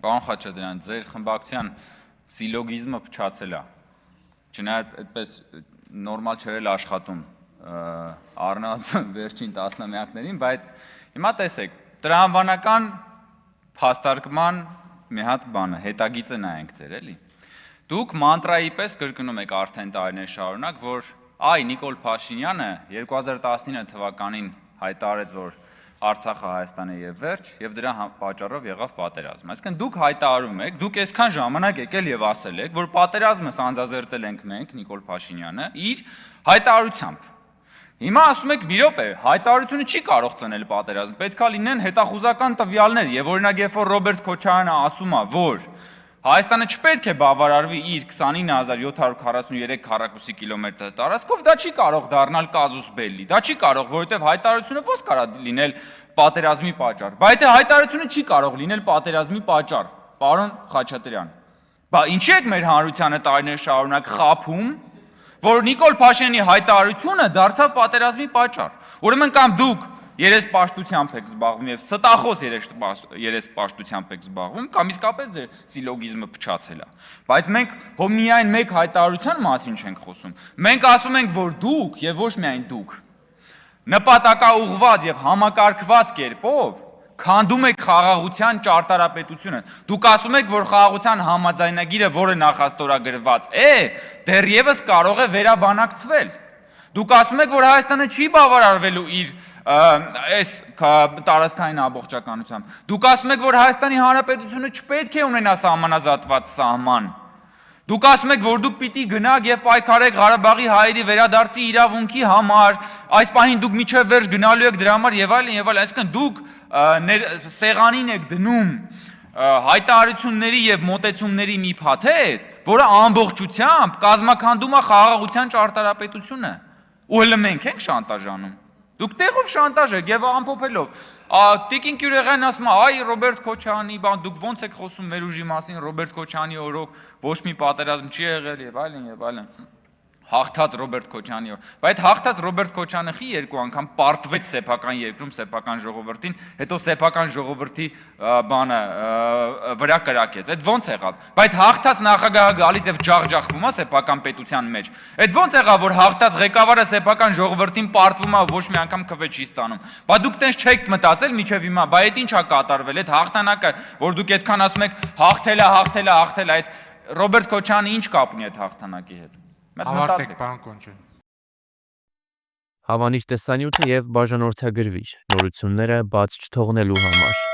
Պարոն Խաչատրյան, ձեր խմբակցության սիլոգիզմը փչացել է, չնայած այդպես նորմալ չէր աշխատում առնված վերջին տասնամյակներին, բայց հիմա տեսեք, տրամաբանական փաստարկման մի հատ բանը, հետագիծը նայենք ձեր, էլի։ Դուք մանտրայի պես կրկնում եք արդեն տարիներ շարունակ, որ Նիկոլ Փաշինյանը 2019 թվականին հայտարարեց, որ Արցախը Հայաստանը եւ վերջ, եւ դրա պատճառով եղավ պատերազմ։ Այսինքն դուք հայտարարում եք, դուք այսքան ժամանակ եկել եւ ասել եք, որ պատերազմը սանձազերծել ենք մենք, Նիկոլ Փաշինյանը, իր հայտարարությամբ։ Հիմա ասում եք՝ մի րոպե, հայտարարությունը չի կարող ծնել պատերազմ, պետք է լինեն հետախուզական տվյալներ, եւ օրինակ երբ որ Ռոբերտ Քոչարյանը ասում է, որ Հայաստանը չպետք է բավարարվի իր 29743 քառակուսի կիլոմետր տարածքով, դա չի կարող դառնալ կազուս բելլի, դա չի կարող, որովհետև հայտարարությունը ո՞ց կարա լինել պատերազմի պատճառ։ Բայց այդ հայտարարությունը չի կարող լինել պատերազմի պատճառ, պարոն Խաչատրյան։ Բա ինչի՞ եք մեր հանրությանը տարիներ շարունակ խաբում, որ Նիկոլ Փաշինյանի հայտարարությունը դարձավ պատերազմի պատճառ։ Ուրեմն կամ դուք երեսպաշտությամբ եք զբաղվում եւ ստախոս երեսպաշտությամբ եք զբաղվում, կամ իսկապես ձեր սիլոգիզմը փչացել է։ Բայց մենք հո միայն մեկ հայտարարության մասին չենք խոսում։ Մենք ասում ենք, որ դուք եւ ոչ միայն դուք նպատակաուղղված եւ համակարգված կերպով քանդում եք խաղաղության ճարտարապետությունը։ Դուք ասում եք, որ խաղաղության համաձայնագիրը, որը նախաստորագրված է, դեռևս կարող է վերաբանակցվել։ Դուք ասում եք, որ Հայաստանը չի բավարարվելու իր այս տարածքային ամբողջականությամբ։ Դուք ասում եք, որ Հայաստանի Հանրապետությունը չպետք է ունենա սահմանազատված սահման։ Դուք ասում եք, որ դուք պիտի գնաք եւ պայքարեք Ղարաբաղի հայերի վերադարձի իրավունքի համար, այս պահին դուք միջև վերջ գնալու եք դրա համար եւ այլն եւ այլն, այսինքն դուք սեղանին եք դնում հայտարարությունների եւ մոտեցումների մի փաթեթ, որը ամբողջությամբ կազմաքանդում է խաղաղության ճարտարապետությունը։ Ու հələ մենք ենք շանտաժանում։ Դուք տեղով շանտաժ եք եւ ամփոփելով։ Տիկին Կյուրեղյանն ասում է, Ռոբերտ Քոչարյանի բան, դուք ո՞նց եք խոսում մեր ուժի մասին, Ռոբերտ Քոչարյանի օրոք ոչ մի պատերազմ չի եղել եւ այլն եւ այլն։ Հաղթած Ռոբերտ Քոչարյանի օր։ Բայց հաղթած Ռոբերտ Քոչարյանը խի երկու անգամ պարտվեց սեփական երկրում սեփական ժողովրդին, հետո սեփական ժողովրդի բանը վրա կրակեց։ Այդ ո՞նց եղավ։ Բայց հաղթած նախագահը գալիս եւ ջախջախվում է սեփական պետության մեջ։ Այդ ո՞նց եղավ, որ հաղթած ղեկավարը սեփական ժողովրդին պարտվում է, ոչ մի անգամ քվե չի ստանում։ Բա դուք տենց չեք մտածել միջև հիմա, բա այդ ի՞նչ է կատարվել, այդ հաղթանակը, որ դուք այդքան ասում եք հաղթել է, այդ Ռոբերտ Քոչարյանը ինչ կապ ունի այդ հաղթանակի հետ։ Ավարտեք, պարոն Կոնչյան։ Հավանիր տեսանյութը եւ բաժանորդագրվիր նորությունները բաց չթողնելու համար։